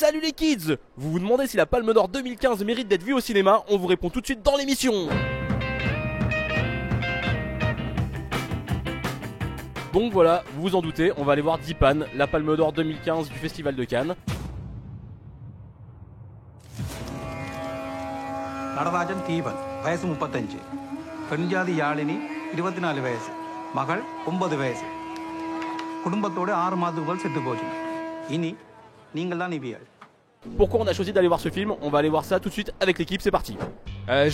Salut les kids! Vous vous demandez si la Palme d'Or 2015 mérite d'être vue au cinéma? On vous répond tout de suite dans l'émission! Donc voilà, vous vous en doutez, on va aller voir Dipan, la Palme d'Or 2015 du Festival de Cannes. Natarajan ദീപൻ വയസ്സ് 35 പെൺജാതി യാളിനി 24 വയസ്സ് മകൾ 9 വയസ്സ് കുടുംബത്തോടെ 6 മാസം മുതൽ സെത്തുപോയി ഇനി നിങ്ങളാണ് ഇവയാൾ. Pourquoi on a choisi d'aller voir ce film? On va aller voir ça tout de suite avec l'équipe, c'est parti.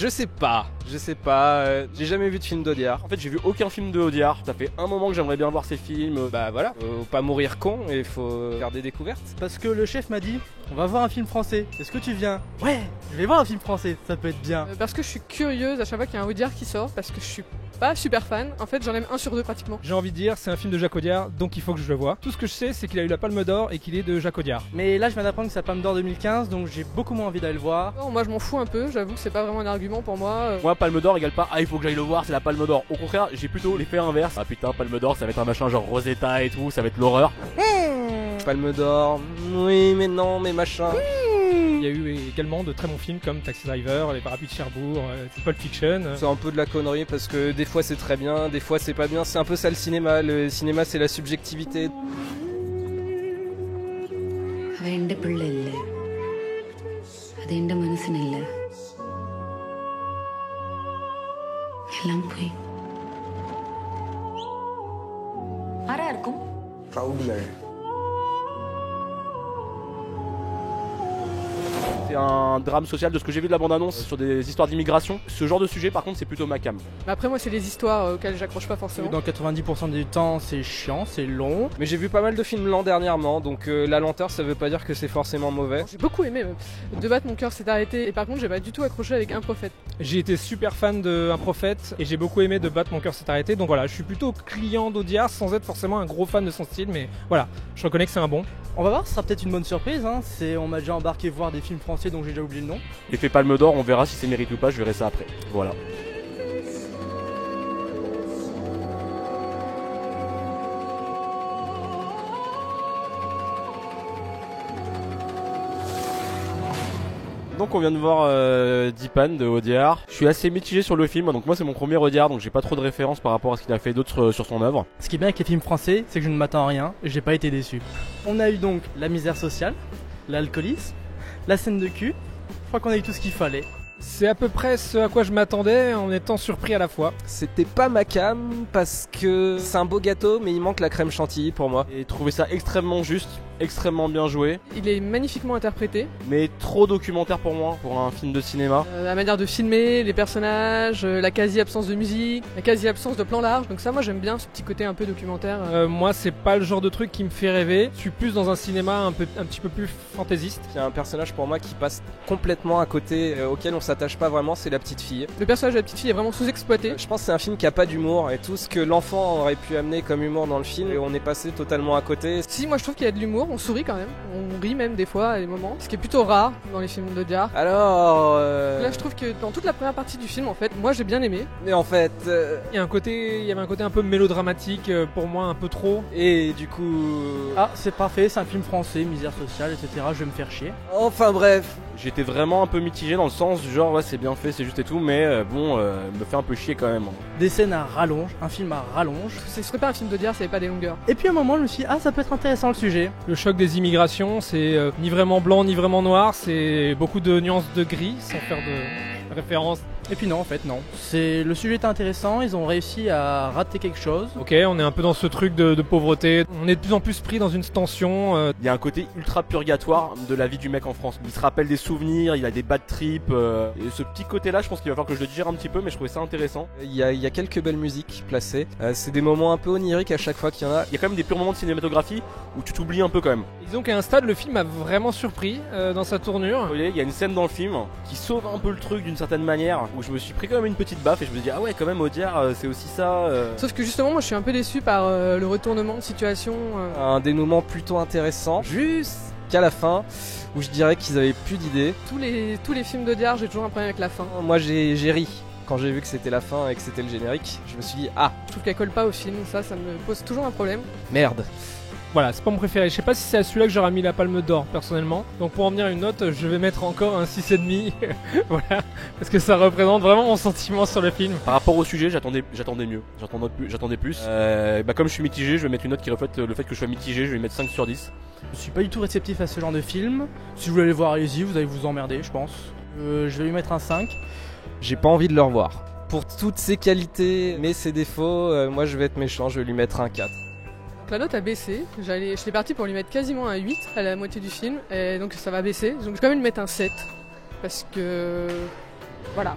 Je sais pas, j'ai jamais vu de film d'Audiard. En fait j'ai vu aucun film de Audiard, ça fait un moment que j'aimerais bien voir ces films. Bah voilà, faut pas mourir con et faut faire des découvertes. Parce que le chef m'a dit, on va voir un film français, est-ce que tu viens? Ouais, je vais voir un film français, ça peut être bien. Parce que je suis curieuse à chaque fois qu'il y a un Audiard qui sort, parce que je suis pas super fan, en fait j'en aime 1 sur 2 pratiquement. J'ai envie de dire, c'est un film de Jacques Audiard, donc il faut que je le voie. Tout ce que je sais, c'est qu'il a eu la Palme d'Or et qu'il est de Jacques Audiard. Mais là je viens d'apprendre que c'est la Palme d'Or 2015, donc j'ai beaucoup moins envie d'aller le voir. Non, moi je m'en fous un peu, j'avoue que c'est pas vraiment un argument pour moi. Moi Palme d'Or égale pas, ah il faut que j'aille le voir, c'est la Palme d'Or. Au contraire, j'ai plutôt l'effet inverse. Ah putain, Palme d'Or, ça va être un machin genre Rosetta et tout, ça va être l'horreur. Palme d'Or, oui mais non, mais machin. Il y a eu également de très bons films comme Taxi Driver, Les Parapluies de Cherbourg, Pulp Fiction. C'est un peu de la connerie parce que des fois c'est très bien, des fois c'est pas bien. C'est un peu ça le cinéma. Le cinéma c'est la subjectivité. അവൻ എൻ്റെ പിള്ളയല്ലേ, അതെൻ്റെ മനസ്സിനല്ല, എല്ലാം പോയി. ആരാർക്കും C'est un drame social de ce que j'ai vu de la bande-annonce sur des histoires d'immigration. Ce genre de sujet par contre c'est plutôt ma cam. Mais après moi c'est les histoires auxquelles j'accroche pas forcément. Dans 90% du temps c'est chiant, c'est long. Mais j'ai vu pas mal de films lents dernièrement, donc la lenteur ça veut pas dire que c'est forcément mauvais. J'ai beaucoup aimé De battre mon cœur s'est arrêté, et par contre j'ai pas du tout accroché avec Un Prophète. J'ai été super fan de Un Prophète et j'ai beaucoup aimé De battre mon cœur s'est arrêté, donc voilà, je suis plutôt client d'Audiard sans être forcément un gros fan de son style, mais voilà, je reconnais que c'est un bon. On va voir, ce sera peut-être une bonne surprise, hein. On m'a déjà embarqué voir des films français dont j'ai déjà oublié le nom. L'effet Palme d'Or, on verra si c'est mérite ou pas, je verrai ça après. Voilà. Donc on vient de voir Dipan de Audiard. Je suis assez mitigé sur le film, donc moi c'est mon premier Audiard, donc j'ai pas trop de références par rapport à ce qu'il a fait d'autres sur son œuvre. Ce qui est bien avec les films français, c'est que je ne m'attends à rien et j'ai pas été déçu. On a eu donc la misère sociale, l'alcoolisme, la scène de cul. Je crois qu'on a eu tout ce qu'il fallait. C'est à peu près ce à quoi je m'attendais en étant surpris à la fois. C'était pas ma cam parce que c'est un beau gâteau mais il manque la crème chantilly pour moi. Et trouvé ça extrêmement juste, extrêmement bien joué. Il est magnifiquement interprété. Mais trop documentaire pour moi, pour un film de cinéma. La manière de filmer, les personnages, la quasi-absence de musique, la quasi-absence de plan large. Donc ça moi j'aime bien ce petit côté un peu documentaire. Moi c'est pas le genre de truc qui me fait rêver. Je suis plus dans un cinéma un petit peu plus fantaisiste. Il y a un personnage pour moi qui passe complètement à côté, auquel on s'attache pas vraiment, c'est la petite fille. Le personnage de la petite fille est vraiment sous-exploité. Je pense que c'est un film qui a pas d'humour et tout ce que l'enfant aurait pu amener comme humour dans le film, on est passé totalement à côté. Si, moi je trouve qu'il y a de l'humour, on sourit quand même, on rit même des fois à des moments, ce qui est plutôt rare dans les films d'Audiard. Alors là je trouve que dans toute la première partie du film en fait, moi j'ai bien aimé. Mais en fait, il y avait un côté un peu mélodramatique pour moi, un peu trop. Et du coup... Ah c'est parfait, c'est un film français, misère sociale, etc. Je vais me faire chier. Enfin bref. J'étais vraiment un peu mitigé dans le sens du genre ouais c'est bien fait, c'est juste et tout, mais me fait un peu chier quand même. Des scènes à rallonge, un film à rallonge. Ce serait pas un film d'Audiard, ça n'avait pas des longueurs. Et puis à un moment je me suis dit ah ça peut être intéressant le sujet. Le choc des immigrations, c'est ni vraiment blanc ni vraiment noir, c'est beaucoup de nuances de gris sans faire de référence. Et puis non en fait non. Le sujet est intéressant, ils ont réussi à rater quelque chose. Ok, on est un peu dans ce truc de pauvreté, on est de plus en plus pris dans une tension. Il y a un côté ultra purgatoire de la vie du mec en France. Il se rappelle des souvenirs, il a des bad trips. Et ce petit côté là je pense qu'il va falloir que je le digère un petit peu, mais je trouvais ça intéressant. Il y a quelques belles musiques placées, c'est des moments un peu oniriques à chaque fois qu'il y en a. Il y a quand même des purs moments de cinématographie où tu t'oublies un peu quand même. Disons qu'à un stade le film m'a vraiment surpris dans sa tournure. Vous voyez, il y a une scène dans le film qui sauve un peu le truc d'une certaine manière, où je me suis pris quand même une petite baffe et je me dis ah ouais quand même Audiard c'est aussi ça. Sauf que justement moi je suis un peu déçu par le retournement de situation. Un dénouement plutôt intéressant jusqu'à la fin où je dirais qu'ils avaient plus d'idées. Tous les films d'Audiard j'ai toujours un problème avec la fin. Moi j'ai ri quand j'ai vu que c'était la fin et que c'était le générique. Je me suis dit ah, je trouve qu'elle colle pas au film, ça me pose toujours un problème. Merde. Voilà, c'est pas mon préféré. Je sais pas si c'est à celui-là que j'aurais mis la palme d'or personnellement. Donc pour en venir à une note, je vais mettre encore un 6,5. Voilà, parce que ça représente vraiment mon sentiment sur le film. Par rapport au sujet, j'attendais mieux. J'attendais plus. Comme je suis mitigé, je vais mettre une note qui reflète le fait que je sois mitigé. Je vais mettre 5 sur 10. Je suis pas du tout réceptif à ce genre de film. Si vous voulez aller voir, allez-y, vous allez vous emmerder, je pense. Je vais lui mettre un 5. J'ai pas envie de le revoir. Pour toutes ses qualités, mais ses défauts, moi je vais être méchant, je vais lui mettre un 4. La note a baissé, j'étais parti pour lui mettre quasiment un 8 à la moitié du film, et donc ça va baisser. Donc je vais quand même lui mettre un 7, parce que... Voilà,